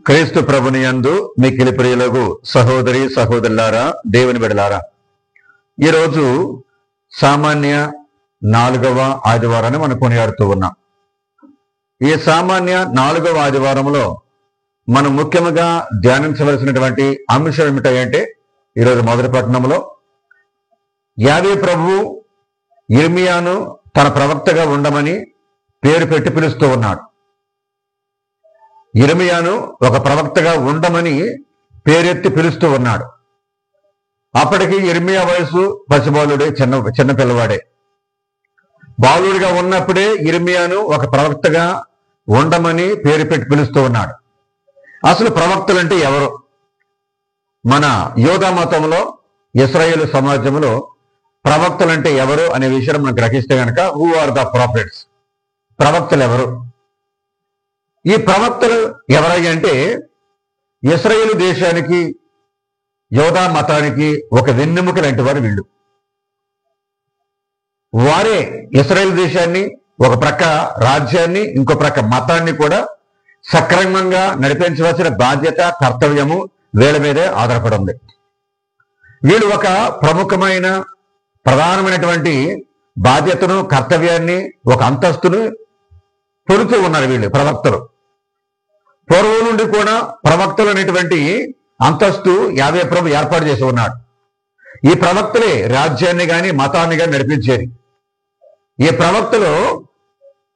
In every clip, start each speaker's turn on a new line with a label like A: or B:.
A: క్రీస్తు ప్రభుని యందు మిక్కిలి ప్రియులకు సహోదరి సహోదరులారా, దేవుని బిడ్డలారా, ఈరోజు సామాన్య 4వ ఆదివారాన్ని మనం కొనియాడుతూ ఉన్నాం. ఈ సామాన్య 4వ ఆదివారంలో మనం ముఖ్యంగా ధ్యానించవలసినటువంటి అంశం ఏమిటంటే, ఈరోజు మొదటి పట్టణంలో యావే ప్రభువు యిర్మీయాను తన ప్రవక్తగా ఉండమని పేరు పెట్టి పిలుస్తూ ఉన్నాడు. యిర్మీయాను ఒక ప్రవక్తగా ఉండమని పేరెత్తి పిలుస్తూ ఉన్నాడు. అప్పటికి యిర్మీయా వయసు పసిబాలుడే, చిన్న పిల్లవాడే. బాలుడిగా ఉన్నప్పుడే యిర్మీయాను ఒక ప్రవక్తగా ఉండమని పేరు పెట్టి పిలుస్తూ ఉన్నాడు. అసలు ప్రవక్తలంటే ఎవరు? మన యోధా మతంలో, ఇశ్రాయేలు సమాజంలో ప్రవక్తలంటే ఎవరు అనే విషయాన్ని మనం గ్రహిస్తే కనుక, హూ ఆర్ ద ప్రాఫిట్స్, ప్రవక్తలు ఎవరు? ఈ ప్రవక్తలు ఎవరంటే, ఇశ్రాయేలు దేశానికి, యోధా మతానికి ఒక వెన్నెముక లాంటి వారు వీళ్ళు. వారే ఇశ్రాయేలు దేశాన్ని, ఒక ప్రక్క రాజ్యాన్ని, ఇంకో ప్రక్క మతాన్ని కూడా సక్రమంగా నడిపించవలసిన బాధ్యత, కర్తవ్యము వీళ్ళ మీదే ఆధారపడి ఉంది. వీళ్ళు ఒక ప్రముఖమైన, ప్రధానమైనటువంటి బాధ్యతను, కర్తవ్యాన్ని, ఒక అంతస్తును పొందుతూ ఉన్నారు వీళ్ళు ప్రవక్తలు. పూర్వం నుండి కూడా ప్రవక్తలు అనేటువంటి అంతస్తు యావే ప్రభు ఏర్పాటు చేసి ఉన్నాడు. ఈ ప్రవక్తలే రాజ్యాన్ని కానీ మతాన్ని కానీ నడిపించేది. ఈ ప్రవక్తలు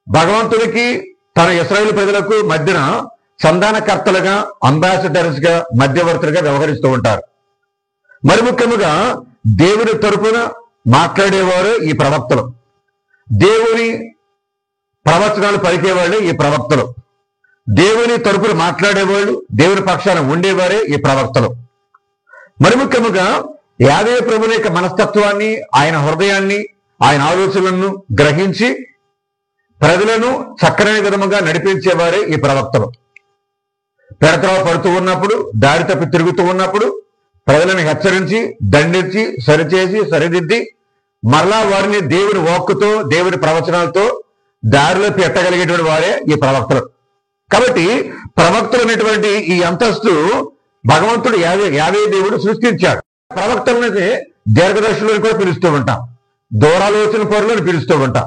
A: భగవంతుడికి, తన ఇశ్రాయేలు ప్రజలకు మధ్యన సంధానకర్తలుగా, అంబాసిడర్స్ గా, మధ్యవర్తులుగా వ్యవహరిస్తూ ఉంటారు. మరి ముఖ్యముగా దేవుని తరపున మాట్లాడేవారు ఈ ప్రవక్తలు. దేవుని ప్రవచనాలు పలికేవాళ్ళు ఈ ప్రవక్తలు. దేవుని తరపున మాట్లాడేవాళ్ళు, దేవుని పక్షాన ఉండేవారే ఈ ప్రవక్తలు. మరి ముఖ్యముగా యావే ప్రభుని యొక్క మనస్తత్వాన్ని, ఆయన హృదయాన్ని, ఆయన ఆలోచనలను గ్రహించి ప్రజలను చక్కని విధముగా నడిపించేవారే ఈ ప్రవక్తలు. పెడత్రవ పడుతూ ఉన్నప్పుడు, దారి తప్పి తిరుగుతూ ఉన్నప్పుడు ప్రజలను హెచ్చరించి, దండించి, సరిచేసి, సరిదిద్ది మరలా వారిని దేవుని వాక్కుతో, దేవుని ప్రవచనాలతో దారిలో పెట్టగలిగేటువంటి వారే ఈ ప్రవక్తలు. కాబట్టి ప్రవక్తలు అనేటువంటి ఈ అంతస్తు భగవంతుడు యావే దేవుడు సృష్టించాడు. ప్రవక్తలనైతే దీర్ఘదర్శులను కూడా పిలుస్తూ ఉంటాం, దూరాలోచన పరులను పిలుస్తూ ఉంటాం.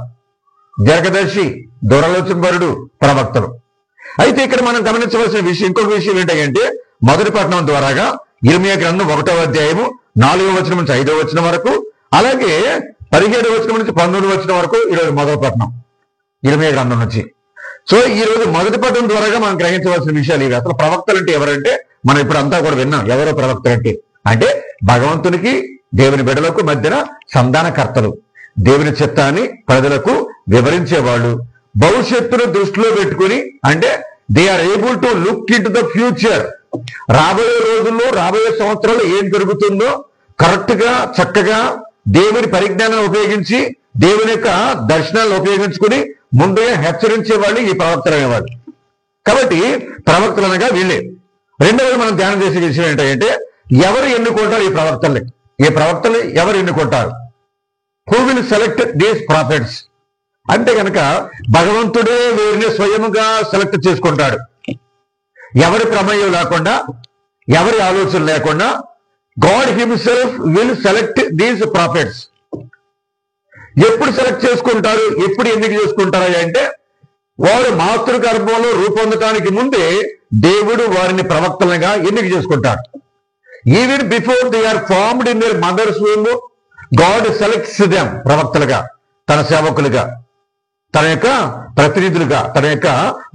A: దీర్ఘదర్శి, దూరాలోచన పరుడు ప్రవక్తలు. అయితే ఇక్కడ మనం గమనించవలసిన విషయం, ఇంకొక విషయం ఏంటంటే, మొదటి పట్టణం ద్వారాగా యిర్మీయా గ్రంథం 1వ అధ్యాయము 4వ వచనం నుంచి 5వ వచనం వరకు, అలాగే 17వ వచనం నుంచి 19వ వచనం వరకు ఈరోజు మొదటి పట్టణం యిర్మీయా గ్రంథం నుంచి. సో ఈ రోజు మొదటి పట్టణం ద్వారాగా మనం గ్రహించవలసిన విషయాలు ఇవి. అసలు ప్రవక్తలు అంటే ఎవరంటే, మనం ఇప్పుడు అంతా కూడా విన్నాం. ఎవరో ప్రవక్తలు అంటే భగవంతునికి, దేవుని బిడ్డలకు మధ్యన సంధానకర్తలు, దేవుని చిత్తాన్ని ప్రజలకు వివరించేవాళ్ళు, భవిష్యత్తును దృష్టిలో పెట్టుకుని, అంటే they are able to look into the future. రాబోయే రోజుల్లో, రాబోయే సంవత్సరాలు ఏం జరుగుతుందో కరెక్ట్ గా, చక్కగా దేవుని పరిజ్ఞానాన్ని ఉపయోగించి, దేవుని యొక్క దర్శనాలను ఉపయోగించుకుని ముందే హెచ్చరించే వాళ్ళు ఈ ప్రవక్తలు అనేవాళ్ళు. కాబట్టి ప్రవక్తలు అనగా వీళ్ళే. రెండవది మనం ధ్యానం చేసే విషయం ఏంటంటే, ఎవరు ఎన్నుకుంటారు ఈ ప్రవక్తల్ని? ఈ ప్రవక్తలు ఎవరు ఎన్నుకుంటారు? Who will select these profits? అంటే కనుక భగవంతుడే వీరిని స్వయముగా సెలెక్ట్ చేసుకుంటాడు. ఎవరి ప్రమేయం లేకుండా, ఎవరి ఆలోచన లేకుండా God himself will select these profits. ఎప్పుడు సెలెక్ట్ చేసుకుంటారు, ఎప్పుడు ఎన్నిక చేసుకుంటారు అంటే, వారు మాతృగర్భంలో రూపొందటానికి ముందే దేవుడు వారిని ప్రవక్తలుగా ఎన్నిక చేసుకుంటాడు. Even before they are formed in their mother's womb, God selects them ప్రవక్తలుగా, తన సేవకులుగా, తన యొక్క ప్రతినిధులుగా, తన యొక్క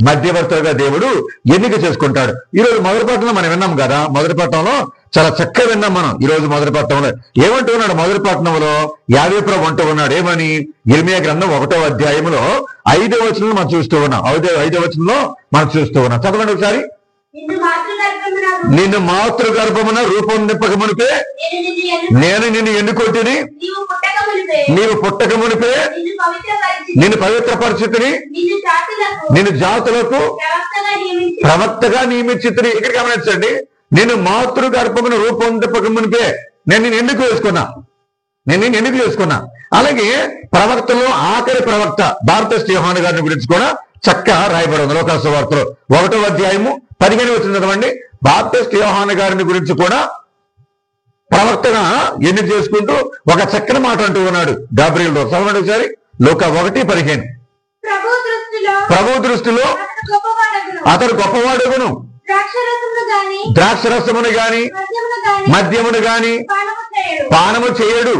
A: మధ్యవర్తులుగా దేవుడు ఎన్నిక చేసుకుంటాడు. ఈరోజు మొదటి పట్టణంలో మనం విన్నాం కదా, మొదటి పట్టణంలో చాలా చక్కగా విన్నాం మనం. ఈరోజు మొదటి పట్టణంలో ఏమంటూ ఉన్నాడు? మొదటి పట్టణంలో యావే ప్రభు అంటూ ఉన్నాడు ఏమని? యిర్మీయా గ్రంథం 1వ అధ్యాయంలో 5వ వచనంలో మనం చూస్తూ ఉన్నాం. 5వ వచనంలో మనం చూస్తూ ఉన్నాం. చదవండి ఒకసారి. నిన్ను మాతృగర్భమున రూపొందింపక మునిపే నేను నిన్ను ఎన్నుకొంటిని, నీవు పుట్టక మునిపే నిన్ను పవిత్రపరిచితిని, నిన్ను జాతులకు ప్రవక్తగా నియమించితిని. ఇక్కడ గమనించండి, నేను మాతృగర్భమున రూపొందింపక మునిపే నేను నిన్ను ఎన్నిక చేసుకున్నా. అలాగే ప్రవక్తలో ఆఖరి ప్రవక్త బాప్తిస్ట్ యోహాను గారిని గురించి కూడా చక్కగా రాయబడి ఉంది లోకాసు వార్తలో 1వ అధ్యాయము 15 వచ్చిన చదవండి. బాప్టిస్ట్ యోహాను గారిని గురించి కూడా ప్రవక్తగా ఎన్నిక చేసుకుంటూ ఒక చక్కని మాట అంటూ ఉన్నాడు గాబ్రియల్ దూత. చదవండి ఒకసారి. లూకా 1:15. ప్రభు దృష్టిలో అతడు గొప్పవాడుగును, ద్రాక్షరసమును గాని మద్యమును గాని పానము చేయడు,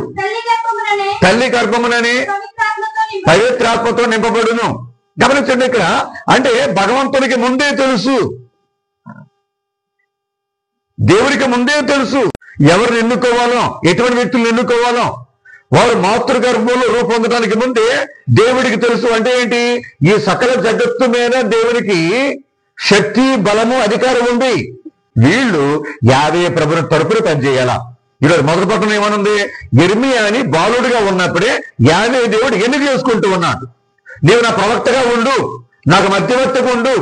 A: తల్లి గర్భముననే పవిత్రాత్మతో నింపబడును. గమనించండి ఇక్కడ, అంటే భగవంతునికి ముందే తెలుసు, దేవుడికి ముందే తెలుసు ఎవరిని ఎన్నుకోవాలో, ఎటువంటి వ్యక్తులను ఎన్నుకోవాలో. వారు మాతృగర్భంలో రూపొందడానికి ముందే దేవుడికి తెలుసు. అంటే ఏంటి? ఈ సకల జగత్తు మీద దేవుడికి శక్తి, బలము, అధికారం ఉంది. వీళ్ళు యావే ప్రభుని తరపున పనిచేయాలా. ఈరోజు మొదటి పట్టణం ఏమనుంది? యిర్మీయాని బాలుడిగా ఉన్నప్పుడే యావే దేవుడు ఎన్నిక చేసుకుంటూ ఉన్నాడు. నీవు నా ప్రవక్తగా ఉండు, నాకు మధ్యవర్తిగా ఉండు,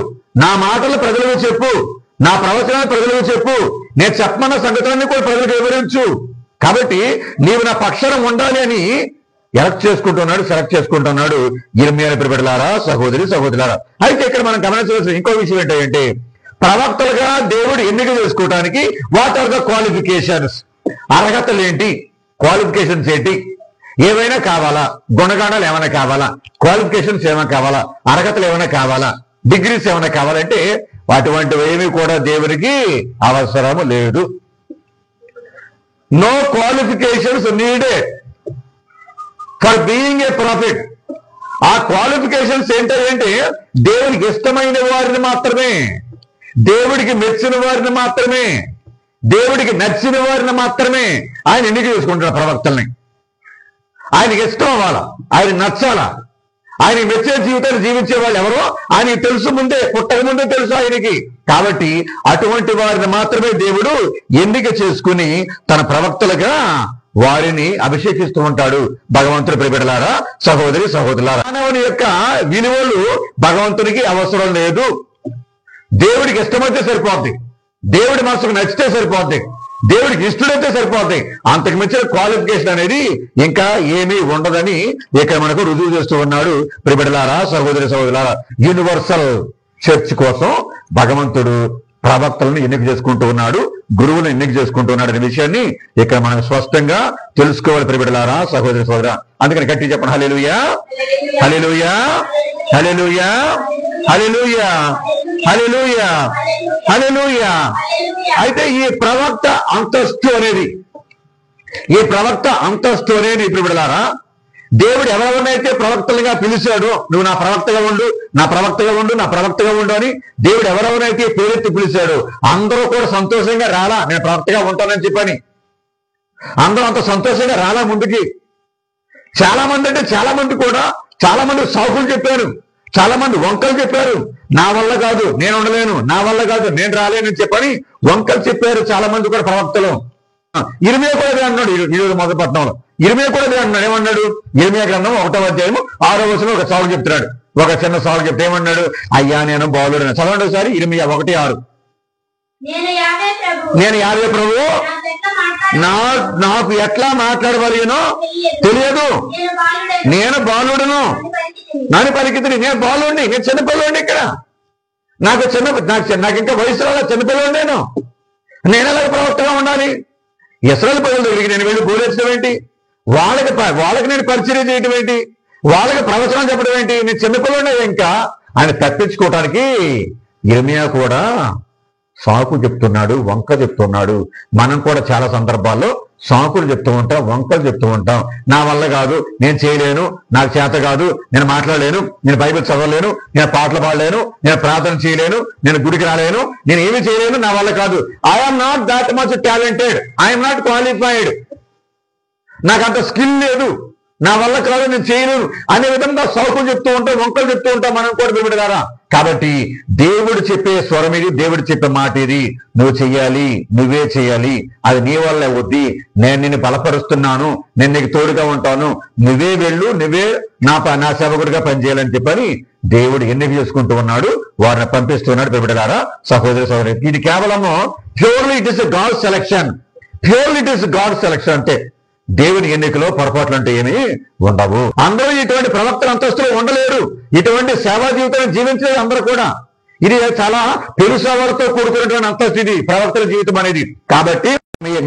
A: నా మాటలు ప్రజలకు చెప్పు, నా ప్రవచనాలు ప్రజలకు చెప్పు, నేను చెప్పమన్న సంగతులన్నీ కూడా ప్రజలకు వివరించు. కాబట్టి నీవు నా పక్షాన ఉండాలి అని సెలెక్ట్ చేసుకుంటున్నాడు యిర్మీయాని బిడ్డలారా, సహోదరి సహోదరులారా. అయితే ఇక్కడ మనం గమనించవలసిన ఇంకో విషయం ఏంటంటే, ప్రవక్తలుగా దేవుడు ఎన్నిక చేసుకోవడానికి వాట్ ఆర్ ద క్వాలిఫికేషన్స్? అర్హతలు ఏంటి? క్వాలిఫికేషన్స్ ఏంటి? ఏమైనా కావాలా? గుణగాణాలు ఏమైనా కావాలా? క్వాలిఫికేషన్స్ ఏమైనా కావాలా? అర్హతలు ఏమైనా కావాలా? డిగ్రీస్ ఏమైనా కావాలంటే అటువంటివి ఏమీ కూడా దేవునికి అవసరము లేదు. No qualifications needed for being a prophet. ఆ క్వాలిఫికేషన్స్ ఏంటంటే దేవుడికి ఇష్టమైన వారిని మాత్రమే, దేవుడికి మెచ్చిన వారిని మాత్రమే, దేవుడికి నచ్చిన వారిని మాత్రమే ఆయన ఎన్నిక చేసుకుంటున్న ప్రవక్తల్ని. ఆయనకి ఇష్టం అవ్వాలా, ఆయన నచ్చాలా, ఆయన మెచ్చే జీవితాన్ని జీవించే వాళ్ళు ఎవరో ఆయనకి తెలుసు, ముందే పుట్టక ముందే తెలుసు ఆయనకి. కాబట్టి అటువంటి వారిని మాత్రమే దేవుడు ఎన్నిక చేసుకుని తన ప్రవక్తలుగా వారిని అభిషేకిస్తూ ఉంటాడు. భగవంతుడి ప్రియబిడ్డలారా, సహోదరి సహోదరులారా, మానవుని యొక్క విలువలు భగవంతునికి అవసరం లేదు. దేవుడికి ఇష్టమైతే సరిపోద్ది, దేవుడి మనసుకు నచ్చితే సరిపోద్ది, దేవుడికి ఇష్టడైతే సరిపోద్ది. అంతకు మించిన క్వాలిఫికేషన్ అనేది ఇంకా ఏమీ ఉండదని ఇక్కడ మనకు రుజువు చేస్తూ ఉన్నాడు. ప్రియబిడ్డలారా, సహోదరి సహోదరులారా, యూనివర్సల్ చర్చ్ కోసం భగవంతుడు ప్రవక్తలను ఎన్నిక చేసుకుంటూ ఉన్నాడు, గురువులను ఎన్నిక చేసుకుంటూ ఉన్నాడు అనే విషయాన్ని ఇక్కడ మనం స్పష్టంగా తెలుసుకోవాలి. ప్రియబిడ్డలారా, సహోదరి సహోదరా, అందుకని గట్టి చెప్పండి హల్లెలూయా, హల్లెలూయా, హల్లెలూయా, హల్లెలూయా, హల్లెలూయా, హల్లెలూయా. అయితే ఈ ప్రవక్త అంతస్తు అనేది ప్రియబిడ్డలారా, దేవుడు ఎవరెవరినైతే ప్రవక్తలుగా పిలిచాడో, నువ్వు నా ప్రవక్తగా ఉండు, నా ప్రవక్తగా ఉండు, నా ప్రవక్తగా ఉండు అని దేవుడు ఎవరెవరైతే పేరెత్తి పిలిచాడో అందరూ కూడా సంతోషంగా రాలా నేను ప్రవక్తగా ఉంటానని చెప్పని. అందరూ అంత సంతోషంగా రాలా ముందుకి. చాలా మంది కూడా చాలా మంది సాకులు చెప్పారు, చాలా మంది వంకలు చెప్పారు. నా వల్ల కాదు, నేను ఉండలేను, నా వల్ల కాదు, నేను రాలేనని చెప్పని వంకలు చెప్పారు చాలా మంది కూడా ప్రవక్తలు. యిర్మీయా కూడా అదే అన్నాడు. ఈరోజు మొదటి పట్టణంలో యిర్మీయా కూడా అదే అన్నాడు. ఏమన్నాడు? యిర్మీయా గ్రంథం 1వ అధ్యాయం 6వ వచనంలో ఒక సాగు చెప్తున్నాడు. ఒక చిన్న సాగు చెప్తే ఏమన్నాడు? అయ్యా నేను బాలుడని. చదవండి ఒకసారి. యిర్మీయా 1:6. నేను యావే ప్రభు, నాకు ఎట్లా మాట్లాడవలేనో తెలియదు, నేను బాలుడును నాని పలికితుని. నేను బాలుడిని, నేను చిన్నపిల్లోడిని. ఇక్కడ నాకు ఇంకా వయసు రాలా, చిన్నపిల్లోడి. నేను ఎలాగ ప్రవక్తగా ఉండాలి? ఇశ్రాయేలు ప్రజల దగ్గరికి నేను వెళ్ళి బోధించడం ఏంటి? వాళ్ళకి నేను పరిచయం చేయడం ఏంటి? వాళ్ళకి ప్రవచనం చెప్పడం ఏంటి? నేను చిన్నపిల్లోడే. ఇంకా ఆయన తప్పించుకోవటానికి యిర్మీయా కూడా సాకు చెప్తున్నాడు, వంక చెప్తున్నాడు. మనం కూడా చాలా సందర్భాల్లో సాకులు చెప్తూ ఉంటాం, వంకలు చెప్తూ ఉంటాం. నా వల్ల కాదు, నేను చేయలేను, నాకు చేత కాదు, నేను మాట్లాడలేను, నేను బైబిల్ చదవలేను, నేను పాటలు పాడలేను, నేను ప్రార్థన చేయలేను, నేను గుడికి రాలేను, నేను ఏమీ చేయలేను, నా వల్ల కాదు. I'm not that much talented, I'm not qualified, నాకు అంత స్కిల్ లేదు, నా వల్ల కాదు, నేను చేయలేను అనే విధంగా సాకులు చెప్తూ ఉంటాం, వంకలు చెప్తూ ఉంటాం మనం కూడా బిడ్డలారా. కాబట్టి దేవుడు చెప్పే స్వరం ఇది, దేవుడు చెప్పే మాట ఇది. నువ్వు చెయ్యాలి, నువ్వే చేయాలి, అది నీ వల్ల వద్ది, నేను నిన్ను బలపరుస్తున్నాను, నేను నీకు తోడుగా ఉంటాను, నువ్వే వెళ్ళు, నువ్వే నా సేవకుడిగా పనిచేయాలని చెప్పని దేవుడు ఎన్నిక చేసుకుంటూ ఉన్నాడు, వారిని పంపిస్తున్నాడు. బిడ్డలారా, సహోదరి సహోదరి, ఇది కేవలము purely it is God selection, purely it is God selection. అంటే దేవుని ఎన్నికలో పొరపాట్లు అంటే ఏమీ ఉండవు. అందరూ ఇటువంటి ప్రవక్తల అంతస్తులు ఉండలేరు, ఇటువంటి సేవా జీవితాన్ని జీవించలేదు అందరూ కూడా. ఇది చాలా పెరుసవాలతో కూడుకున్నటువంటి అంతస్తు ఇది ప్రవక్తల జీవితం అనేది. కాబట్టి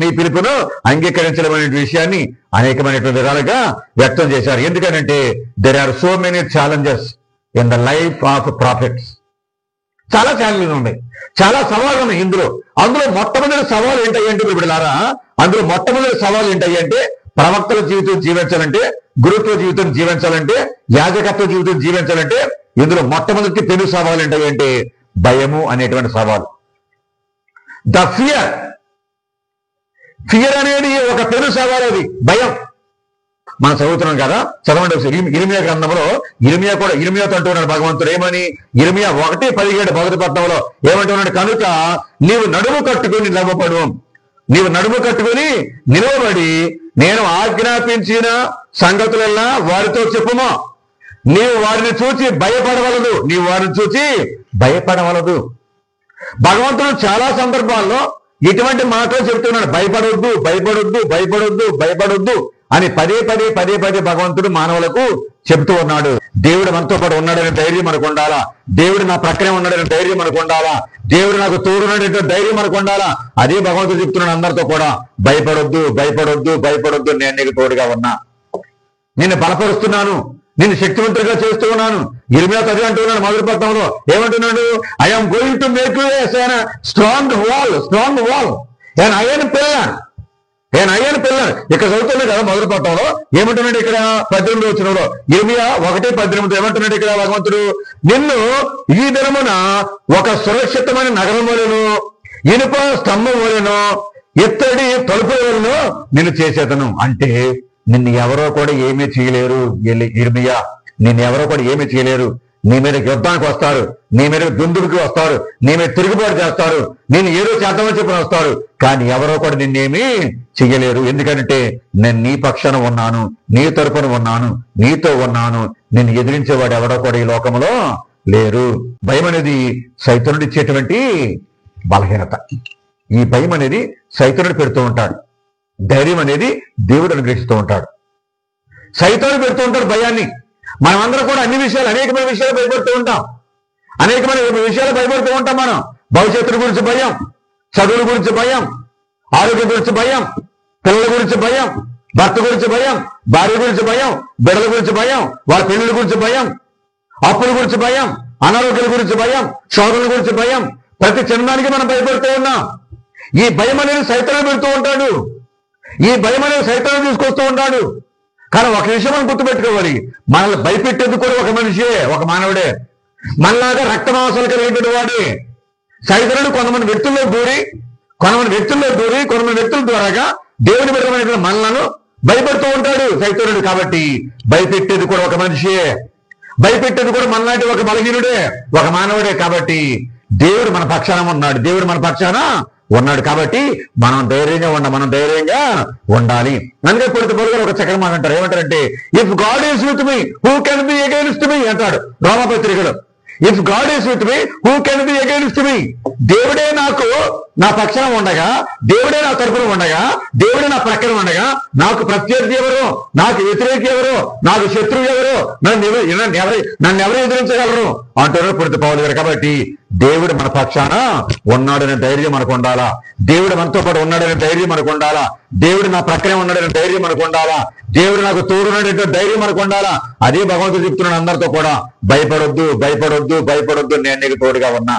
A: మీ పిలుపును అంగీకరించలేమనే విషయాన్ని అనేకమైనటువంటి విధాలుగా వ్యక్తం చేశారు. ఎందుకంటే there are so many challenges in the life of prophets. చాలా ఛాలెంజ్లు ఉన్నాయి, చాలా సవాళ్ళు ఉన్నాయి అందులో మొట్టమొదటి సవాలు ఏంటంటే బిడ్డలారా, అందులో మొట్టమొదటి సవాలు ఏంటంటే ప్రవక్తల జీవితం జీవించాలంటే, గురుత్వ జీవితం జీవించాలంటే, యాజకత్వ జీవితం జీవించాలంటే ఇందులో మొట్టమొదటి పెను సవాలు ఏంటంటే భయము అనేటువంటి సవాలు. ద ఫియర్ అనేది ఒక పెను సవాలు, అది భయం. మనం చదువుతున్నాం కదా, చదవండి. ఇర్మియా గ్రంథంలో ఇర్మియాతో అంటున్నాడు భగవంతుడు ఏమని, ఇర్మియా 1:17 మొదటి పట్టణంలో ఏమంటున్నాడు, కనుక నీవు నడుము కట్టుకుని నిలవబడి నేను ఆజ్ఞాపించిన సంగతులెల్లా వారితో చెప్పుమో. నీవు వారిని చూచి భయపడవలదు. భగవంతుడు చాలా సందర్భాల్లో ఇటువంటి మాటలు చెప్తున్నాడు, భయపడొద్దు అని పదే పదే భగవంతుడు మానవులకు చెప్తూ ఉన్నాడు. దేవుడు మనతో పాటు ఉన్నాడనే ధైర్యం మనకు ఉండాలా, దేవుడు నా ప్రక్కనే ఉన్నాడనే ధైర్యం మనకు ఉండాలా, దేవుడు నాకు తోడున్నాడనే ధైర్యం మనకు ఉండాలా. అదే భగవంతుడు చెప్తున్నాడు అందరితో కూడా, భయపడొద్దు, నేను నీకు తోడుగా ఉన్నా, నిన్ను బలపరుస్తున్నాను, నిన్ను శక్తివంతుడిగా చేస్తూ ఉన్నాను. ఇర్మియా అదే అంటున్నాడు మొదటి పట్టణంలో, ఏమంటున్నాడు, I'm going to make you a strong wall and iron pillar. ఇక్కడ చదువుతున్నాడు కదా మొదటి పట్టణంలో, ఏమంటున్నాడు ఇక్కడ 18వ వచనంలో, ఇర్మియా 1:18 ఏమంటున్నాడు ఇక్కడ భగవంతుడు, నిన్ను ఈ దినమున ఒక సురక్షితమైన నగరం వలెను, ఇనుప స్తంభం వలెను, ఇత్తడి తలుపుల వలెను నిన్ను చేసేదను. అంటే నిన్ను ఎవరో కూడా ఏమీ చేయలేరు ఇర్మియా, నిన్నెవరో కూడా ఏమీ చేయలేరు. నీ మీద యుద్ధానికి వస్తారు, నీ మీద దుందుడికి వస్తారు, నీ మీద తిరుగుబాటు చేస్తారు, నేను ఏదో చేద్దామని చెప్పి వస్తారు, కానీ ఎవరో కూడా నిన్నేమీ చెయ్యలేరు. ఎందుకంటే నేను నీ పక్షాన ఉన్నాను, నీ తరపున ఉన్నాను, నీతో ఉన్నాను. నిన్ను ఎదిరించేవాడు ఎవడో కూడా ఈ లోకంలో లేరు. భయం అనేది సైతానుడు ఇచ్చేటువంటి బలహీనత. ఈ భయం అనేది సైతానుడు పెడుతూ ఉంటాడు, ధైర్యం అనేది దేవుడు అనుగ్రహిస్తూ ఉంటాడు. సైతానుడు పెడుతూ ఉంటాడు భయాన్ని. మనమందరం కూడా అనేకమైన విషయాలు భయపడుతూ ఉంటాం. మనం భవిష్యత్తు గురించి భయం, చదువుల గురించి భయం, ఆరోగ్యం గురించి భయం, పిల్లల గురించి భయం, భర్త గురించి భయం, భార్య గురించి భయం, బిడ్డల గురించి భయం, వాళ్ళ పెళ్లిళ్ళ గురించి భయం, అప్పుల గురించి భయం, అనారోగ్యాల గురించి భయం, శోధనల గురించి భయం. ప్రతి చిన్నదానికి మనం భయపడుతూ ఉన్నాం. ఈ భయం అనేది సైతానుడు పెడుతూ ఉంటాడు, ఈ భయం అనేది సైతానుడు తీసుకొస్తూ ఉంటాడు. కానీ ఒక విషయం మనం గుర్తుపెట్టుకోవాలి, మనల్ని భయపెట్టేది కూడా ఒక మనిషే, ఒక మానవుడే. మనలాగా రక్త మాంసాలు కలిగినటువంటి వాడే. సైతానుడు కొంతమంది వ్యక్తుల ద్వారాగా దేవుని బిడ్డలైన మనలను భయపెడుతూ ఉంటాడు సైతానుడు. కాబట్టి భయపెట్టేది కూడా ఒక మనిషే, భయపెట్టేది కూడా మనలాంటి ఒక బలహీనుడే, ఒక మానవుడే. కాబట్టి దేవుడు మన పక్షాన ఉన్నాడు. కాబట్టి మనం ధైర్యంగా ఉండాలి. అందుకే కొడుకు పొరుగులు ఒక చక్రం మాట అంటారు, ఏమంటారంటే, if God is with me who can be against me అంటాడు రోమపత్రికలో. If God is with me who can be against me. దేవుడే నాకు నా పక్షాన ఉండగా, దేవుడే నా తరపున ఉండగా, దేవుడే నా ప్రక్కన ఉండగా, నాకు ప్రత్యర్థి ఎవరు, నాకు వ్యతిరేకి ఎవరు, నాకు శత్రువు ఎవరు, నన్ను ఎవరు ఎదిరించగలరు అంటున్నారు పురిత పౌలు గారు. కాబట్టి దేవుడు మన పక్షాన ఉన్నాడనే ధైర్యం మనకు ఉండాలా, దేవుడు మనతో పాటు ఉన్నాడనే ధైర్యం మనకు ఉండాలా, దేవుడు నా ప్రక్కనే ఉన్నాడనే ధైర్యం మనకు ఉండాలా, దేవుడు నాకు తోడున్నాడనే ధైర్యం మనకు ఉండాలా. అదే భగవంతుడు చెప్తున్నాడు అందరితో కూడా, భయపడొద్దు, నేను నీకు తోడుగా ఉన్నా,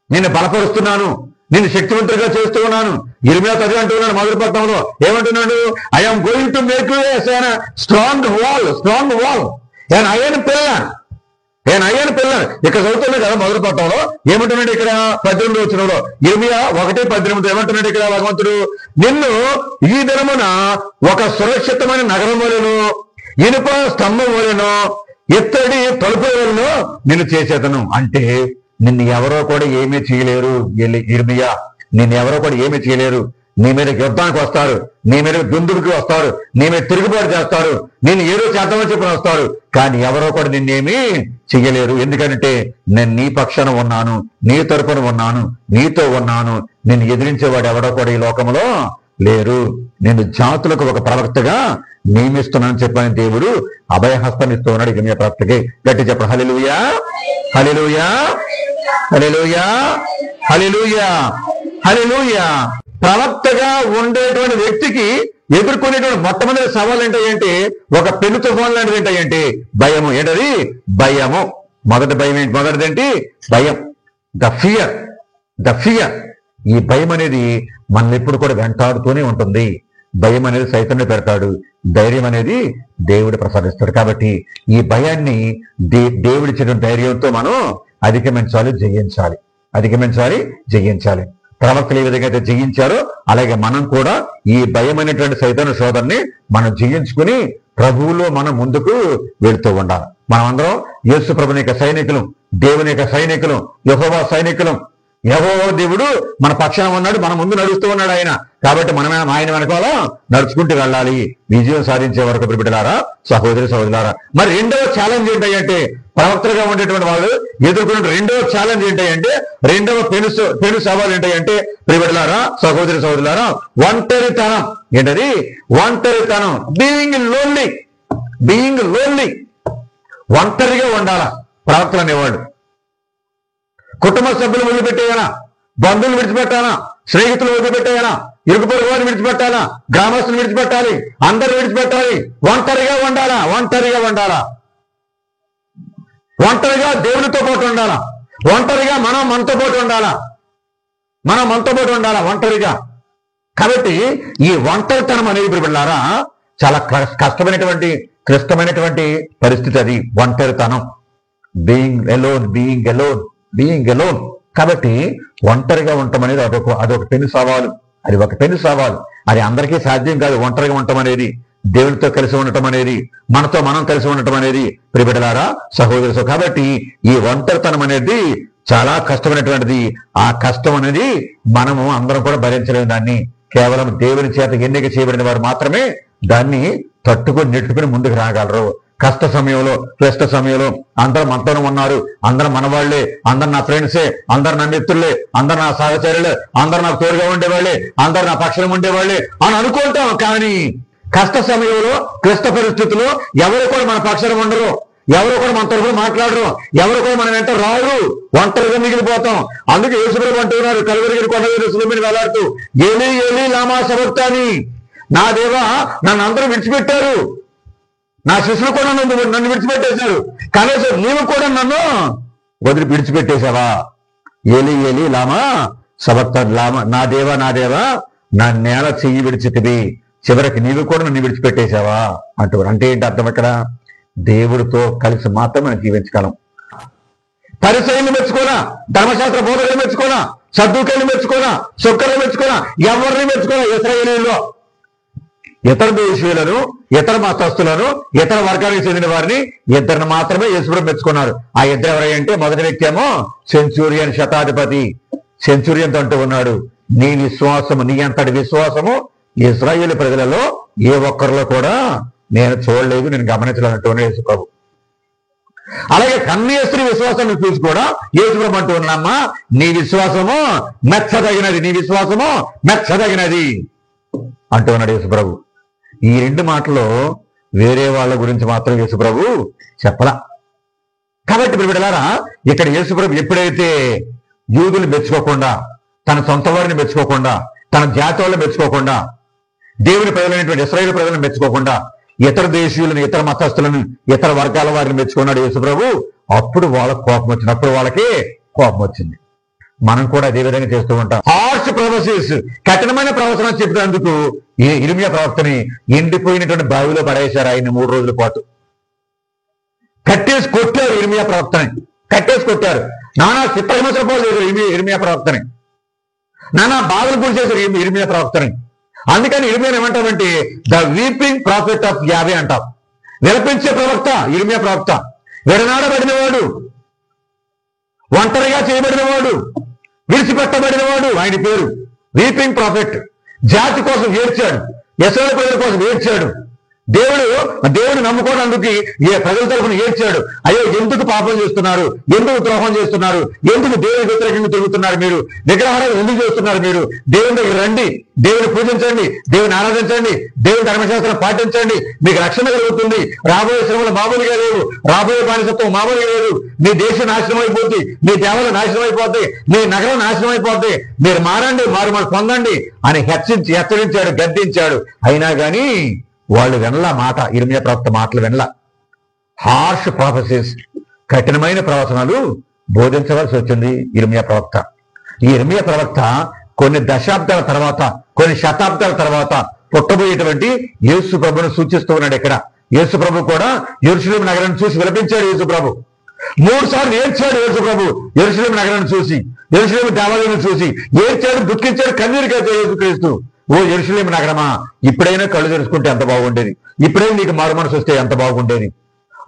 A: నిన్ను బలపరుస్తున్నాను, నిన్ను శక్తివంతుడిగా చేస్తూ ఉన్నాను. ఇర్మియా అదే అంటున్నాడు మొదటి పట్టణంలో, ఏమంటున్నాడు, I'm going to make you a strong wall and iron pillar. ఇక్కడ చదువుతున్నాడు కదా మొదటి పట్టణంలో, ఏమంటున్నాడు ఇక్కడ 18వ వచనంలో, ఇర్మియా 1:18 ఏమంటున్నాడు ఇక్కడ భగవంతుడు, నిన్ను ఈ దినమున ఒక సురక్షితమైన నగరం వలెను, ఇనుప స్తంభం వలెను, ఇత్తడి తలుపుల వలెను నిన్ను చేసేదను. అంటే నిన్ను ఎవరో కూడా ఏమీ చేయలేరు ఇర్మియా, నిన్ను ఎవరో కూడా ఏమీ చేయలేరు. నీ మీద యుద్ధానికి వస్తారు, నీ మీద దుందుడికి వస్తారు, నీ మీద తిరుగుబాటు చేస్తారు, నేను ఏదో చేద్దామని చెప్పి వస్తారు, కానీ ఎవరో కూడా నిన్నేమీ చెయ్యలేరు. ఎందుకంటే నేను నీ పక్షాన ఉన్నాను, నీ తరపున ఉన్నాను, నీతో ఉన్నాను. నిన్ను ఎదిరించేవాడు ఎవడో కూడా ఈ లోకంలో లేరు. నేను జాతులకు ఒక ప్రవక్తగా నియమిస్తున్నానని చెప్పని దేవుడు అభయహస్తాన్ని ఇస్తూ ఉన్నాడు ఇర్మియా ప్రవక్తకి. గట్టి చెప్పండి హల్లెలూయా. హల్లెలూయా, హల్లెలూయా, హల్లెలూయా. ప్రవక్తగా ఉండేటువంటి వ్యక్తికి ఎదుర్కొనేటువంటి మొట్టమొదటి సవాళ్ళు ఏంటంటే ఒక పెను తుఫాన్ లాంటిది ఏంటంటే భయము. ఏంటది? భయము. మొదటి భయం ఏంటి? మొదటిదేంటి? భయం. The fear. ఈ భయం అనేది మనల్ని ఎప్పుడు కూడా వెంటాడుతూనే ఉంటుంది. భయం అనేది సైతాన్ని పెడతాడు, ధైర్యం అనేది దేవుడు ప్రసాదిస్తాడు. కాబట్టి ఈ భయాన్ని దేవుడిచ్చిన ధైర్యంతో మనం జయించాలి. ప్రవక్తలు ఏ విధంగా అయితే జయించారో అలాగే మనం కూడా ఈ భయం అనేటువంటి సైతాను శోధనని మనం జయించుకుని ప్రభువులో మనం ముందుకు వెళ్తూ ఉండాలి. మనం అందరం యేసు ప్రభుని యొక్క సైనికులు, దేవుని యొక్క సైనికులు, యెహోవా సైనికులు. యెహోవా దేవుడు మన పక్షాన ఉన్నాడు, మన ముందు నడుస్తూ ఉన్నాడు ఆయన. కాబట్టి మనం ఆయన వెనకాల నడుచుకుంటూ వెళ్ళాలి విజయం సాధించే వరకు. బిడ్డలారా, సహోదరులారా, మరి రెండవ ఛాలెంజ్ ఏంటంటే ప్రవక్తలుగా ఉండేటువంటి వాళ్ళు ఎదుర్కొనే రెండవ ఛాలెంజ్ ఏంటంటే, రెండవ పెను సవాలు ఏంటంటే బిడ్డలారా, సహోదరులారా, ఒంటరితనం. ఏంటది? ఒంటరితనం. Being lonely. ఒంటరిగా ఉండాలా ప్రవక్తలు అనేవాడు. కుటుంబ సభ్యులు వదిలిపెట్టేయాలా, బంధువులు విడిచిపెట్టాలా, స్నేహితులు వదిలిపెట్టేయాలా, ఇరుగు పొరుగు వారిని విడిచిపెట్టాలా, గ్రామస్తులు విడిచిపెట్టాలి, అందరూ విడిచిపెట్టాలి. ఒంటరిగా ఉండాలా. ఒంటరిగా దేవునితో పాటు ఉండాలా. ఒంటరిగా మనం మనతో పాటు ఉండాలా. ఒంటరిగా. కాబట్టి ఈ ఒంటరితనం అనేది బిడ్డలారా చాలా క్లిష్టమైనటువంటి పరిస్థితి. అది ఒంటరితనం. Being alone. కాబట్టి ఒంటరిగా ఉండటం అనేది అదొక పెను సవాలు. అది అందరికీ సాధ్యం కాదు. ఒంటరిగా ఉండటం అనేది, దేవునితో కలిసి ఉండటం అనేది, మనతో మనం కలిసి ఉండటం అనేది ప్రియబిడ్డలారా, సహోదరులు. కాబట్టి ఈ ఒంటరితనం అనేది చాలా కష్టమైనటువంటిది. ఆ కష్టం అనేది మనము అందరం కూడా భరించలేము. దాన్ని కేవలం దేవుని చేత ఎన్నిక చేయబడిన వారు మాత్రమే దాన్ని తట్టుకొని నెట్టుకుని ముందుకు రాగలరు. కష్ట సమయంలో, క్లిష్ట సమయంలో అందరూ మనతోనే ఉన్నారు, అందరూ మన వాళ్ళే, అందరు నా ఫ్రెండ్సే, అందరు నా మిత్రులే, అందరు నా సహచరులే, అందరు నాకు తోడుగా ఉండేవాళ్ళే, అందరు నా పక్షం ఉండేవాళ్ళే అని అనుకుంటాం. కానీ కష్ట సమయంలో, క్లిష్ట పరిస్థితుల్లో ఎవరు కూడా మన పక్షం ఉండరు, ఎవరు కూడా మన తరఫున మాట్లాడరు, ఎవరు కూడా మనం వెంట రారు, ఒంటరిగా మిగిలిపోతాం. అందుకే యేసుప్రభు అంటున్నారు కల్వరి కొండ మీద సులువుని వేలాడుతూ, ఏలీ ఏలీ లామా సబక్తాని, నా దేవా నన్ను అందరూ విడిచిపెట్టారు, నా శిష్యులు కూడా నన్ను విడిచిపెట్టేశారు, కనీసం నీవు కూడా నన్ను విడిచిపెట్టేశావా? ఏలీ ఏలీ లామా సబక్తాని, నా దేవా నా నేల చెయ్యి విడిచితివి, చివరికి నీవు కూడా నన్ను విడిచిపెట్టేశావా అంటారు. అంటే ఏంటి అర్థం? ఇక్కడ దేవుడితో కలిసి మాత్రమే మనం జీవించగలం. పరిసయ్యులు మెచ్చుకోనా, ధర్మశాస్త్ర బోధకులు మెచ్చుకోనా, సద్దుకలు మెచ్చుకోనా, సుక్కలు మెచ్చుకోనా, ఎవరిని మెచ్చుకోనా? ఇశ్రాయేలీయుల్లో ఇతర దేశీయులను, ఇతర మతస్థులను, ఇతర వర్గానికి చెందిన వారిని ఇద్దరిని మాత్రమే యేసుప్రభు మెచ్చుకున్నారు. ఆ ఇద్దరు ఎవరంటే మొదటి వ్యక్తి ఏమో సెంచూరియన్, శతాధిపతి. సెంచూరియన్ అంటూ ఉన్నాడు, నీ అంతటి విశ్వాసము ఇశ్రాయేలు ప్రజలలో ఏ ఒక్కరిలో కూడా నేను చూడలేదు, నేను గమనించాలన్నట్టు యేసుప్రభు. అలాగే కన్య స్త్రీ విశ్వాసాన్ని చూసి కూడా యేసుప్రభు అంటూ ఉన్నామ్మా, నీ విశ్వాసము మెచ్చదగినది అంటూ ఉన్నాడు యేసుప్రభు. ఈ రెండు మాటలు వేరే వాళ్ళ గురించి మాత్రం యేసుప్రభు చెప్పలా. కాబట్టి బిడ్డలారా, ఇక్కడ యేసుప్రభు ఎప్పుడైతే యూదులు మెచ్చుకోకుండా, తన సొంత వారిని మెచ్చుకోకుండా, తన జాతి వాళ్ళని మెచ్చుకోకుండా, దేవుని ప్రజలైనటువంటి ఇశ్రాయేలు ప్రజలను మెచ్చుకోకుండా, ఇతర దేశీయులను, ఇతర మతస్థులను, ఇతర వర్గాల వారిని మెచ్చుకున్నాడు యేసుప్రభు. అప్పుడు వాళ్ళకి కోపం వచ్చింది. మనం కూడా అదే విధంగా చేస్తూ ఉంటాం. హార్ష్ ప్రొఫెసీస్, కఠినమైన ప్రవచనం చెప్పినందుకు ఇర్మియా ప్రవక్తని ఎండిపోయినటువంటి బావిలో పడేశారు. ఆయన 3 రోజుల పాటు కట్టేసి కొట్టారు. ఇర్మియా ప్రవక్తని కట్టేసి కొట్టారు. నానా చిత్రహింసల పాలు ఇర్మియా ప్రవక్తని, నానా బాధలు గురి చేశారు ఇర్మియా ప్రవక్తని. అందుకని ఇర్మియాని ఏమంటామంటే ద వీపింగ్ ప్రాఫిట్ ఆఫ్ యావే అంటాం. విలపించే ప్రవక్త ఇర్మియా ప్రవక్త. విడనాడబడినవాడు, ఒంటరిగా చేయబడినవాడు, విడిచిపెట్టబడినవాడు ఆయన పేరు. Weeping profit. జాతి కోసం ఏడ్చాడు, ఇశ్రాయేలు ప్రజల కోసం ఏడ్చాడు. దేవుడు నమ్ముకోవడానికి ప్రజల తరఫున ఏడ్చాడు. అయ్యో, ఎందుకు పాపం చేస్తున్నారు, ఎందుకు ద్రోహం చేస్తున్నారు, ఎందుకు దేవుని వ్యతిరేకంగా తిరుగుతున్నారు, మీరు విగ్రహాలను ఎందుకు చేస్తున్నారు, మీరు దేవుని దగ్గర రండి, దేవుని పూజించండి, దేవుని ఆరాధించండి, దేవుని ధర్మశాస్త్రం పాటించండి, మీకు రక్షణ కలుగుతుంది. రాబోయే శ్రమలు మామూలుగా లేవు, రాబోయే బానిసత్వం మామూలుగా లేదు. మీ దేశం నాశనం అయిపోద్ది, మీ దేవాలయం నాశనం అయిపోద్ది, మీ నగరం నాశనం అయిపోద్ది, మీరు మారండి, మారు పొందండి అని హెచ్చరించాడు, గద్దించాడు. అయినా కానీ వాళ్ళు వినలా మాట. ఇర్మియా ప్రవక్త మాటలు వినలా. హార్ష్ ప్రాఫెసీస్, కఠినమైన ప్రవచనాలు బోధించవలసి వచ్చింది ఇర్మియా ప్రవక్త. ఈ ఇర్మియా ప్రవక్త కొన్ని దశాబ్దాల తర్వాత, కొన్ని శతాబ్దాల తర్వాత పుట్టబోయేటువంటి యేసు ప్రభును సూచిస్తూ ఉన్నాడు. ఇక్కడ యేసు ప్రభు కూడా యెరూషలేము నగరాన్ని చూసి విలపించాడు. యేసు ప్రభు 3 సార్లు ఏడ్చాడు. యేసు ప్రభు యెరూషలేము నగరాన్ని చూసి, యెరూషలేము దేవాలయాన్ని చూసి ఏడ్చాడు, దుఃఖించాడు, కన్నీరు కాచాడు యేసుక్రీస్తు. ఓ యెరూషలేము నగరమా, ఇప్పుడైనా కళ్ళు తెరుచుకుంటే ఎంత బాగుండేది, ఇప్పుడైనా నీకు మారు మనసు వస్తే ఎంత బాగుండేది,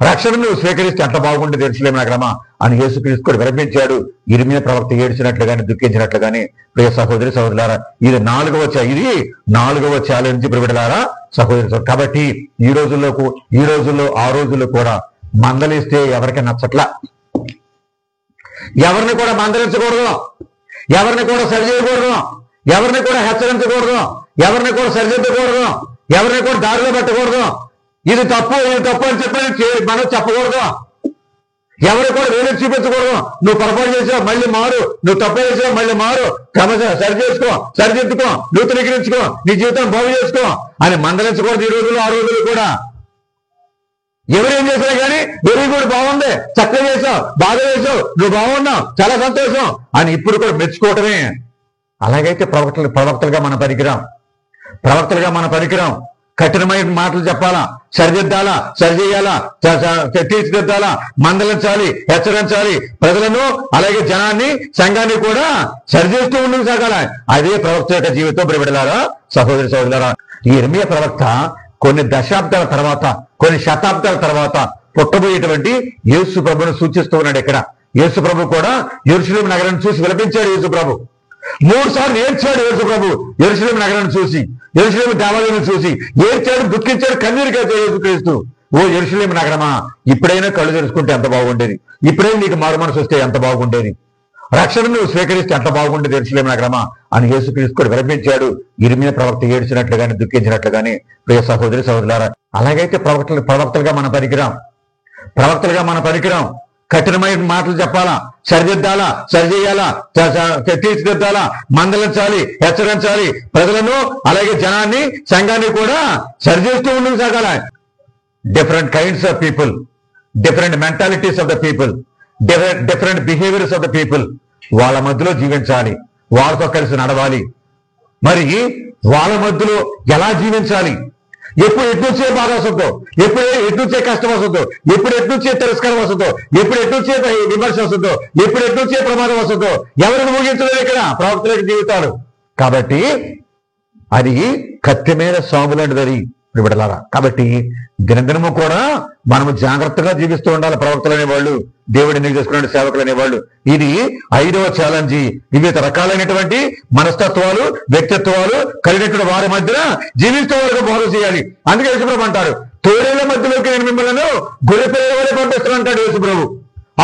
A: రక్షణను నువ్వు స్వీకరిస్తే ఎంత బాగుండేది యెరూషలేము నగరమా అని యేసుక్రీస్తు కూడా విలపించాడు. ఇర్మియా ప్రవక్త ఏడ్చినట్లుగానే, దుఃఖించినట్లుగానే. ప్రియ సహోదరి సహోదరులారా, ఇది 4వ ఛాలెంజ్ ప్రియులారా, సహోదరి. కాబట్టి ఈ రోజుల్లో ఆ రోజుల్లో కూడా మందలిస్తే ఎవరికి నచ్చట్లా, ఎవరిని కూడా మందలించకూడదు, ఎవరిని కూడా సరిచేయకూడదు, ఎవరిని కూడా హెచ్చరించకూడదు, ఎవరిని కూడా సరిదిద్దకూడదు, ఎవరిని కూడా దారిలో పెట్టకూడదు. ఇది తప్పు అని చెప్పి మనం చెప్పకూడదు. ఎవరు కూడా వేలు చూపించకూడదు. నువ్వు పొరపాటు చేసావు, మళ్ళీ మారు, నువ్వు తప్పు చేసావు, మళ్ళీ మారు, సరి చేసుకో, సరిదిద్దుకో, నూతనీకరించుకో, నీ జీవితం బాగు చేసుకో అని మందలించకూడదు. ఈ రోజుల్లో ఆ రోజులు కూడా ఎవరేం చేసినా కానీ వెరీ గుడ్, బాగుంది, చక్కగా చేసావు, బాగా చేసావు, నువ్వు బాగున్నావు, చాలా సంతోషం అని ఇప్పుడు కూడా మెచ్చుకోవటమే. అలాగైతే ప్రవక్తలుగా మన పరికరం కఠినమైన మాటలు చెప్పాలా, సరిదిద్దాలా, సరిచేయాలా, తీర్చిదిద్దాలా, మందలించాలి, హెచ్చరించాలి, ప్రజలను అలాగే జనాన్ని, సంఘాన్ని కూడా సరిచేస్తూ ముందుకు సాగాల. అదే ప్రవక్త యొక్క జీవితం ప్రియబిడ్డలారా, సహోదరి సహోదరులారా. ఈ ఇర్మియా ప్రవక్త కొన్ని దశాబ్దాల తర్వాత, కొన్ని శతాబ్దాల తర్వాత పుట్టబోయేటువంటి యేసు ప్రభును సూచిస్తూ ఉన్నాడు. ఇక్కడ యేసు ప్రభు కూడా యెరూషలేము నగరాన్ని చూసి విలపించాడు. యేసు ప్రభు 3 సార్లు ఏడ్చాడు. యేసు ప్రభు యెరూషలేము నగరాన్ని చూసి, యెరూషలేము దేవాలయాన్ని చూసి ఏడ్చాడు, దుఃఖించాడు, కన్నీరు కాచాడు యేసుక్రీస్తు. ఓ యెరూషలేము నగరమా, ఇప్పుడైనా కళ్ళు తెరుచుకుంటే ఎంత బాగుండేది, ఇప్పుడైనా నీకు మారు మనసు వస్తే ఎంత బాగుండేది, రక్షణను నువ్వు స్వీకరిస్తే ఎంత బాగుండేది యెరూషలేము నగరమా అని యేసుక్రీస్తు కూడా విలపించాడు. ఇర్మియా ప్రవక్త ఏడ్చినట్లుగానే, దుఃఖించినట్లుగానే. ప్రియ సహోదరి సహోదరులారా, అలాగైతే ప్రవక్తలుగా మన పరికరం కఠినమైన మాటలు చెప్పాలా, సరిదిద్దాలా, సరిచేయాలా, తీర్చిదిద్దాలా, మందలించాలి, హెచ్చరించాలి, ప్రజలను అలాగే జనాన్ని, సంఘాన్ని కూడా సరిచేస్తూ ముందుకు సాగాల. Different kinds of people, different mentalities of the people, different behaviours of the people, వాళ్ళ మధ్యలో జీవించాలి, వాళ్ళతో కలిసి నడవాలి. మరి వాళ్ళ మధ్యలో ఎలా జీవించాలి, ఎప్పుడు ఎట్నుంచే బాధ వస్తుందో, ఎప్పుడు ఎట్నుంచే కష్టం వస్తుందో, ఎప్పుడు ఎట్నుంచే తిరస్కారం వస్తుందో, ఎప్పుడు ఎట్నుంచే విమర్శ వస్తుందో, ఎప్పుడు ఎట్నుంచే ప్రమాదం వస్తుందో ఎవరిని ముగించలేదు ఇక్కడ ప్రవక్తల జీవితాలు. కాబట్టి అది కత్తి మీద సాము లాంటిది విడలారా. కాబట్టి దినదినము కూడా మనము జాగ్రత్తగా జీవిస్తూ ఉండాలి. ప్రవక్తలు అనేవాళ్ళు, దేవుడిని ఎన్నిక చేసుకునే సేవకులు అనేవాళ్ళు. ఇది 5వ ఛాలెంజ్. వివిధ రకాలైనటువంటి మనస్తత్వాలు, వ్యక్తిత్వాలు కలిగినటువంటి వారి మధ్యన జీవిస్తూ వరకు బోధ చేయాలి. అందుకే యేసుప్రభు అంటారు, తోడేళ్ల మధ్యలోకి నేను మిమ్మల్ని గొర్రె పిల్లల వలె పంపిస్తాను అంటాడు యేసుప్రభు.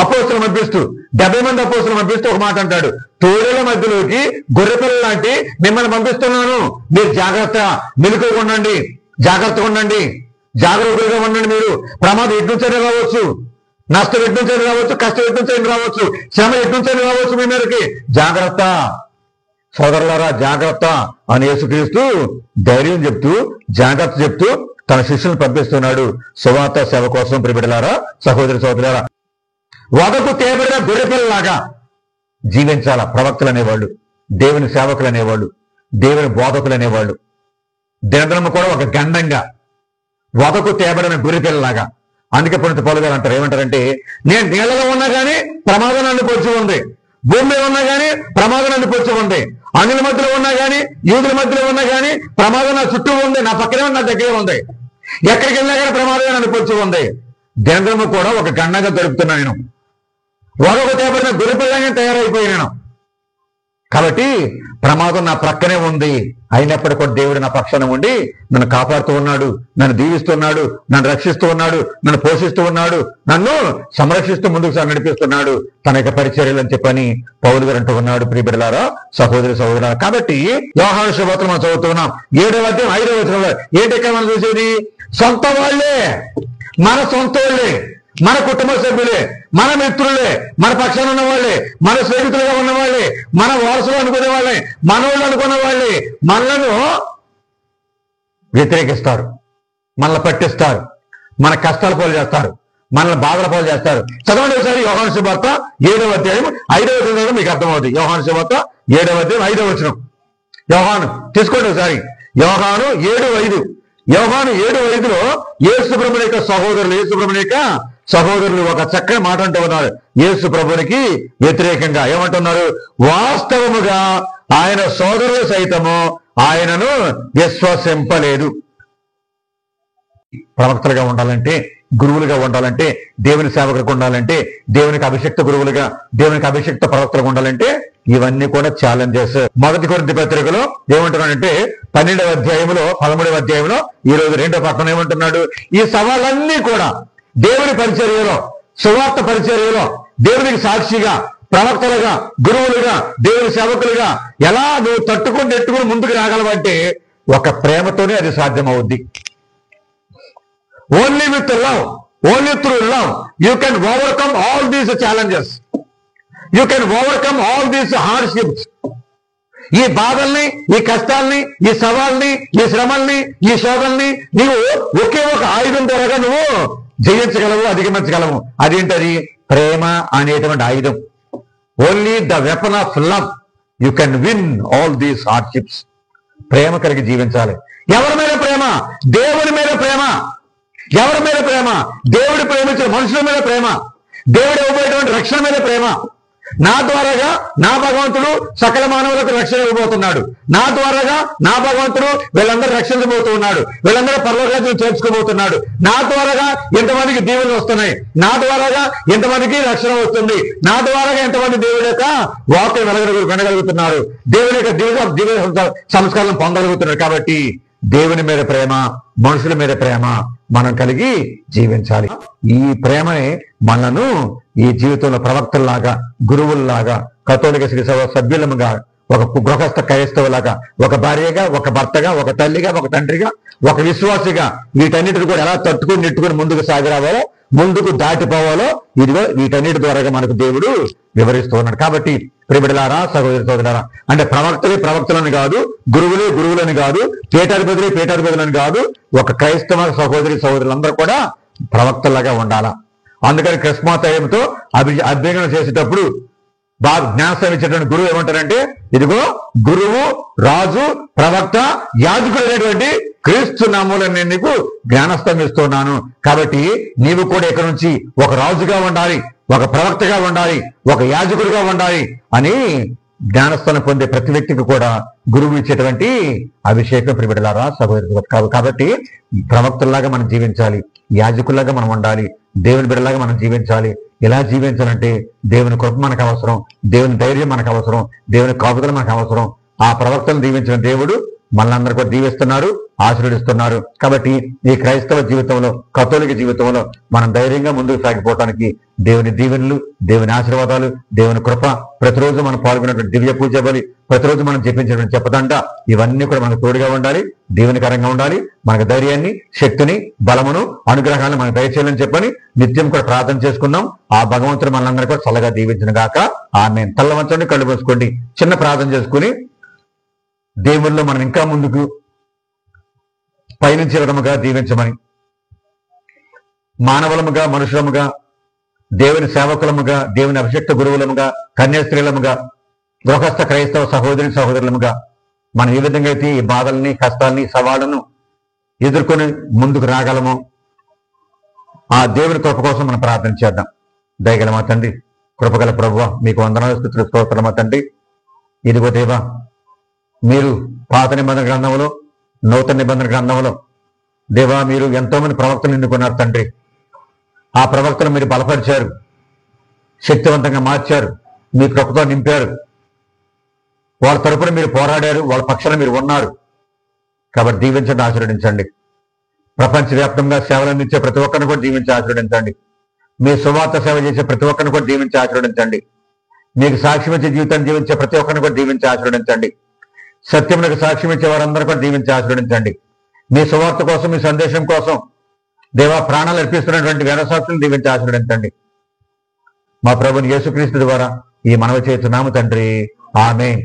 A: అపోస్తలు పంపిస్తూ 70 మంది అపోస్తలు పంపిస్తూ ఒక మాట అంటాడు, తోడేళ్ల మధ్యలోకి గొర్రె పిల్లల లాంటి మిమ్మల్ని పంపిస్తున్నాను, మీరు మెలకువగా ఉండండి, జాగ్రత్తగా ఉండండి, జాగ్రత్తగా ఉండండి. మీరు ప్రమాదం ఎట్నుంచైనా రావచ్చు, నష్టం ఎట్నుంచైనా రావచ్చు, కష్టం ఎట్నుంచైనా రావచ్చు, శ్రమ ఎట్నుంచైనా రావచ్చు, మీ మీదకి జాగ్రత్త సోదరులారా, జాగ్రత్త అని యేసుక్రీస్తు ధైర్యం చెప్తూ, జాగ్రత్త చెప్తూ తన శిష్యులను పంపిస్తున్నాడు సువార్త సేవ కోసం. ప్రియబిడ్డలారా, సహోదరి సహోదరులారా, వదకు తేబడిన గొర్రెపిల్లలాగా జీవించాల ప్రవక్తలు అనేవాళ్ళు, దేవుని సేవకులు అనేవాళ్ళు, దేవుని బోధకులు అనేవాళ్ళు. దినదినము కూడా ఒక గండంగా వదకు తేబడిన గొర్రెపిల్లలాగా. అందుకే పునీత పౌలు గారు అంటారు, ఏమంటారంటే, నేను నీళ్ళలో ఉన్నా కానీ ప్రమాదం నన్ను పొచ్చి ఉంది, భూమి మీద ఉన్నా కానీ ప్రమాదం నన్ను పొచ్చి ఉంది, అన్యుల మధ్యలో ఉన్నా కానీ, యూదుల మధ్యలో ఉన్నా కానీ ప్రమాదం నా చుట్టూ ఉంది, నా పక్కనే నా దగ్గరే ఉంది, ఎక్కడికి వెళ్ళినా కానీ ప్రమాదం నన్ను పొచ్చి ఉంది. దినదినము కూడా ఒక గండంగా దొరుకుతున్నాను. నేను వదకు తేబడిన గొర్రెపిల్లగా తయారైపోయాను. కాబట్టి ప్రమాదం నా ప్రక్కనే ఉంది, అయినప్పటికీ కూడా దేవుడు నా పక్షాన ఉండి నన్ను కాపాడుతూ ఉన్నాడు, నన్ను దీవిస్తున్నాడు, నన్ను రక్షిస్తూ ఉన్నాడు, నన్ను పోషిస్తూ ఉన్నాడు, నన్ను సంరక్షిస్తూ ముందుకు నడిపిస్తున్నాడు తన యొక్క పరిచర్యలు అని చెప్పని పౌలు గారు అంటూ ఉన్నాడు. ప్రియ బిడ్డలారా, సహోదరి సహోదరులారా, కాబట్టి యోహాను సువార్త మనం చదువుతున్నాం 7వ అధ్యాయం 5వ వచనంలో ఏంటి ఇక్కడ మనం చూసేది? సొంత వాళ్ళే, మన సొంత వాళ్ళే, మన కుటుంబ సభ్యులే, మన మిత్రులే, మన పక్షాన ఉన్న వాళ్ళే, మన స్నేహితులుగా ఉన్న వాళ్ళే, మన వారసులు అనుకునే వాళ్ళే, మనోళ్ళు అనుకున్న వాళ్ళే మనలను వ్యతిరేకిస్తారు, మనల్ని పట్టిస్తారు, మన కష్టాల పాలు చేస్తారు, మనల్ని బాధల పాలు చేస్తారు. చదవండి ఒకసారి యోహాను సువార్త 7వ అధ్యాయం 5వ వచనం, మీకు అర్థమవుతుంది. యోహాను సువార్త 7వ అధ్యాయం 5వ వచనం. యోహాను తీసుకోండి ఒకసారి. యోహాను 7:5. యోహాను 7:5లో యేసు ప్రభుని యొక్క సహోదరులు ఒక చక్కని మాట అంటూ ఉన్నారు. యేసు ప్రభునికి వ్యతిరేకంగా ఏమంటున్నారు? వాస్తవముగా ఆయన సోదరులు సైతము ఆయనను విశ్వసింపలేదు. ప్రవక్తలుగా ఉండాలంటే, గురువులుగా ఉండాలంటే, దేవుని సేవకులకు ఉండాలంటే, దేవునికి అభిషిక్త గురువులుగా, దేవునికి అభిషిక్త ప్రవక్తలుగా ఉండాలంటే ఇవన్నీ కూడా ఛాలెంజెస్. 1 కొరింథీ పత్రికలో ఏమంటున్నాడంటే 12వ అధ్యాయంలో 13వ అధ్యాయంలో ఈ రోజు 2వ పక్కన ఏమంటున్నాడు? ఈ సవాళ్ళన్నీ కూడా దేవుని పరిచర్యలో, సువార్త పరిచర్యలో, దేవునికి సాక్షిగా, ప్రవక్తలుగా, గురువులుగా, దేవుని సేవకులుగా ఎలా నువ్వు నెట్టుకుని ముందుకు రాగలవంటే ఒక ప్రేమతోనే అది సాధ్యమవుద్ది. Only with love, only through love you can overcome all these challenges, you can overcome all these hardships. ఈ బాధల్ని, ఈ కష్టాల్ని, ఈ సవాల్ని, ఈ శ్రమల్ని, ఈ శోధల్ని నీవు ఒకే ఒక ఆయుధం ద్వారా నువ్వు జయించగలవు, అధిగమించగలవు. అదేంటది? ప్రేమ అనేటువంటి ఆయుధం. Only the weapon of love you can win all these hardships. ప్రేమ కలిగి జీవించాలి. ఎవరి మీద ప్రేమ? దేవుని మీద ప్రేమ. ఎవరి మీద ప్రేమ? దేవుడు ప్రేమించిన మనుషుల మీద ప్రేమ, దేవుడు ఇవ్వబోయేటువంటి రక్షణ మీద ప్రేమ. నా ద్వారాగా నా భగవంతుడు సకల మానవులకు రక్షణ ఇవ్వబోతున్నాడు, నా ద్వారాగా నా భగవంతుడు వీళ్ళందరూ రక్షించబోతూ ఉన్నాడు, వీళ్ళందరూ పరలోకాన్ని చేర్చుకోబోతున్నాడు, నా ద్వారాగా ఎంతమందికి దీవెనలు వస్తున్నాయి, నా ద్వారాగా ఎంతమందికి రక్షణ వస్తుంది, నా ద్వారాగా ఎంతమంది దేవుడి యొక్క వాక్యం వినగలుగుతున్నారు, దేవుని యొక్క జీవిత సంస్కారం పొందగలుగుతున్నారు. కాబట్టి దేవుని మీద ప్రేమ, మనుషుల మీద ప్రేమ మనం కలిగి జీవించాలి. ఈ ప్రేమనే మనను ఈ జీవితంలో ప్రవక్తల్లాగా, గురువుల్లాగా, కథోలిక శ్రీ సభ సభ్యులముగా, ఒక గృహస్థ క్రైస్తవులాగా, ఒక భార్యగా, ఒక భర్తగా, ఒక తల్లిగా, ఒక తండ్రిగా, ఒక విశ్వాసిగా వీటన్నిటిని కూడా ఎలా తట్టుకుని నెట్టుకుని ముందుకు సాగిరావాలో, ముందుకు దాటిపోవాలో ఇదిగో వీటన్నిటి ద్వారా మనకు దేవుడు వివరిస్తూ ఉన్నాడు. కాబట్టి ప్రియబిడ్డలారా, సహోదరి సోదరులారా, అంటే ప్రవక్తలని కాదు, గురువులని కాదు, పీఠాధిపతులని కాదు, ఒక క్రైస్తవ సహోదరి సహోదరులందరూ కూడా ప్రవక్తలాగా ఉండాలా. అందుకని క్రిస్మాతయంతో అభ్యర్థన చేసేటప్పుడు బాగా జ్ఞానం ఇచ్చేటువంటి గురువు ఏమంటారంటే, ఇదిగో గురువు, రాజు, ప్రవక్త, యాజకుడు అనేటువంటి క్రీస్తు నామములో నేను నీకు జ్ఞానస్థం ఇస్తున్నాను. కాబట్టి నీవు కూడా ఇక్కడ నుంచి ఒక రాజుగా ఉండాలి, ఒక ప్రవక్తగా ఉండాలి, ఒక యాజకుడిగా ఉండాలి అని జ్ఞానస్థానం పొందే ప్రతి వ్యక్తికి కూడా గురువు ఇచ్చేటువంటి అభిషేకం ప్రియబిడ్డలారా, సహోదరులు. కాబట్టి ప్రవక్తల్లాగా మనం జీవించాలి, యాజకుల్లాగా మనం ఉండాలి, దేవుని బిడ్డలాగా మనం జీవించాలి. ఎలా జీవించాలంటే దేవుని కృప మనకు అవసరం, దేవుని ధైర్యం మనకు అవసరం, దేవుని కాపుదల మనకు అవసరం. ఆ ప్రవక్తలను దీవించిన దేవుడు మనల్ని కూడా దీవిస్తున్నారు, ఆశీర్వదిస్తున్నారు. కాబట్టి ఈ క్రైస్తవ జీవితంలో, కథోలిక జీవితంలో మనం ధైర్యంగా ముందుకు సాగిపోవటానికి దేవుని దీవెనలు, దేవుని ఆశీర్వాదాలు, దేవుని కృప, ప్రతిరోజు మనం పాల్గొనేటువంటి దివ్య పూజ బలి, ప్రతిరోజు మనం చెప్పించేటువంటి చెప్పదండ, ఇవన్నీ కూడా మనకు తోడుగా ఉండాలి, దీవెనకరంగా ఉండాలి. మనకు ధైర్యాన్ని, శక్తిని, బలమును, అనుగ్రహాన్ని మనకు దయచేయాలని చెప్పని నిత్యం కూడా ప్రార్థన చేసుకున్నాం. ఆ భగవంతుడు మనందరూ కూడా చల్లగా దీవించిన గాక. ఆమేన్. తల్ల వంచండి, కళ్ళు మూసుకోండి, చిన్న ప్రార్థన చేసుకుని దేవుల్లో మనం ఇంకా ముందుకు పయనించే విధముగా దీవించమని, మానవులముగా, మనుషులముగా, దేవుని సేవకులముగా, దేవుని అభిషిక్త గురువులముగా, కన్యాస్త్రీలముగా, గృహస్థ క్రైస్తవ సహోదరులముగా మనం ఏ విధంగా అయితే ఈ బాధల్ని, కష్టాలని, సవాళ్ళను ఎదుర్కొని ముందుకు రాగలమో ఆ దేవుని కృప కోసం మనం ప్రార్థన చేద్దాం. దయగల మా తండ్రి, కృపగల ప్రభువా, మీకు వందనాలు, స్తుతులు, స్తోత్రాలు మా తండ్రి. ఇదిగో దేవా, మీరు పాత నిబంధన గ్రంథంలో, నూతన నిబంధన గ్రంథంలో దేవా మీరు ఎంతో మంది ప్రవక్తలు ఎన్నుకున్నారు తండ్రి. ఆ ప్రవక్తలు మీరు బలపరిచారు, శక్తివంతంగా మార్చారు, మీ కృపతో నింపారు. వాళ్ళ తరపున మీరు పోరాడారు, వాళ్ళ పక్షాన మీరు ఉన్నారు. కాబట్టి దీవించండి, ఆశీర్వదించండి. ప్రపంచవ్యాప్తంగా సేవలు అందించే ప్రతి ఒక్కరిని కూడా దీవించి ఆశీర్వదించండి. మీ సువార్త సేవ చేసే ప్రతి ఒక్కరిని కూడా దీవించి ఆశీర్వదించండి. మీకు సాక్ష్యం ఇచ్చే జీవితాన్ని జీవించే ప్రతి ఒక్కరిని కూడా దీవించి ఆశీర్వదించండి. సత్యమునకు సాక్ష్యం ఇచ్చే వారందరూ కూడా దీవించి ఆశీర్వదించండి. మీ సువార్త కోసం, మీ సందేశం కోసం దేవా ప్రాణాలు అర్పిస్తున్నటువంటి వేదశాస్త్రులను దీవించి ఆశీర్వదించండి. మా ప్రభుని యేసుక్రీస్తు ద్వారా ఈ మనవి చేస్తున్నాము తండ్రి. ఆమేన్.